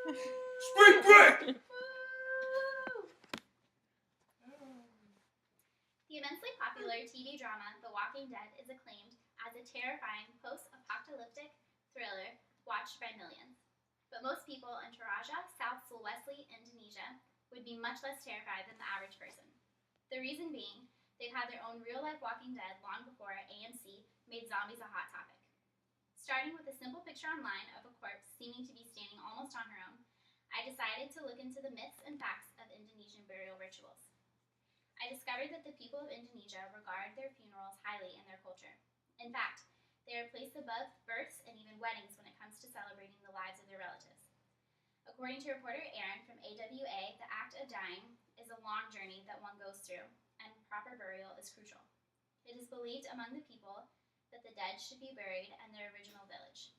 Spring break! The immensely popular TV drama The Walking Dead is acclaimed as a terrifying post-apocalyptic thriller watched by millions. But most people in Toraja, South Sulawesi, Indonesia would be much less terrified than the average person. The reason being, they've had their own real-life Walking Dead long before AMC made zombies a hot topic. Starting with a simple picture online of a corpse seeming to be standing almost on her own, I decided to look into the myths and facts of Indonesian burial rituals. I discovered that the people of Indonesia regard their funerals highly in their culture. In fact, they are placed above births and even weddings when it comes to celebrating the lives of their relatives. According to reporter Aaron from AWA, the act of dying is a long journey that one goes through, and proper burial is crucial. It is believed among the people that the dead should be buried in their original village.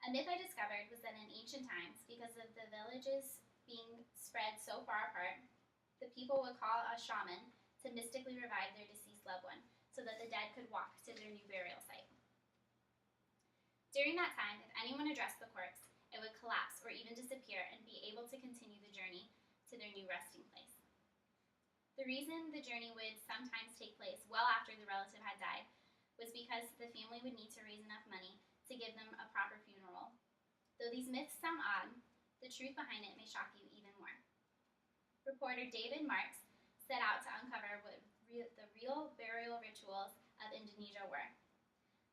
A myth I discovered was that in ancient times, because of the villages being spread so far apart, the people would call a shaman to mystically revive their deceased loved one so that the dead could walk to their new burial site. During that time, if anyone addressed the corpse, it would collapse or even disappear and be able to continue the journey to their new resting place. The reason the journey would sometimes take place well after the relative had died was because the family would need to raise enough money to give them a proper funeral. Though these myths sound odd, the truth behind it may shock you even more. Reporter David Marks set out to uncover what the real burial rituals of Indonesia were.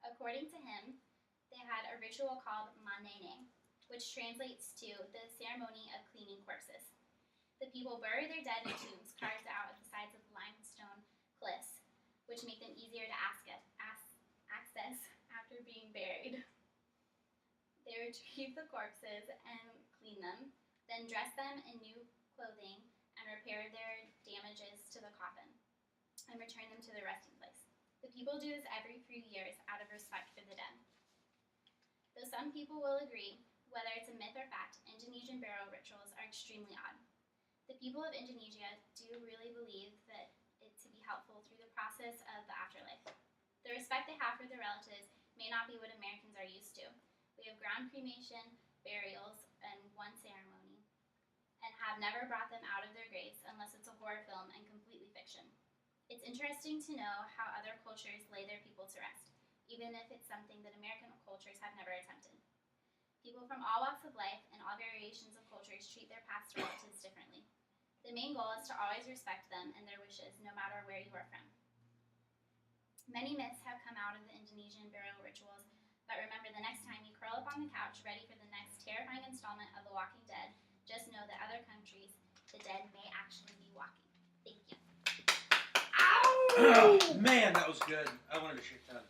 According to him, they had a ritual called manene, which translates to the ceremony of cleaning corpses. The people bury their dead in tombs carved out at the sides of limestone cliffs, which make them easier to access after being buried. They retrieve the corpses and clean them, then dress them in new clothing and repair their damages to the coffin and return them to their resting place. The people do this every few years out of respect for the dead. Though some people will agree, whether it's a myth or fact, Indonesian burial rituals are extremely odd. The people of Indonesia do really believe that it to be helpful through the process of the afterlife. The respect they have for their relatives may not be what Americans are used to. We have ground cremation, burials, and one ceremony, and have never brought them out of their graves unless it's a horror film and completely fiction. It's interesting to know how other cultures lay their people to rest, even if it's something that American cultures have never attempted. People from all walks of life and all variations of cultures treat their past relatives differently. The main goal is to always respect them and their wishes, no matter where you are from. Many myths have come out of the Indonesian burial rituals, but remember, the next time you curl up on the couch ready for the next terrifying installment of The Walking Dead, just know that other countries, the dead may actually be walking. Thank you. Ow! Man, that was good. I wanted to shake that.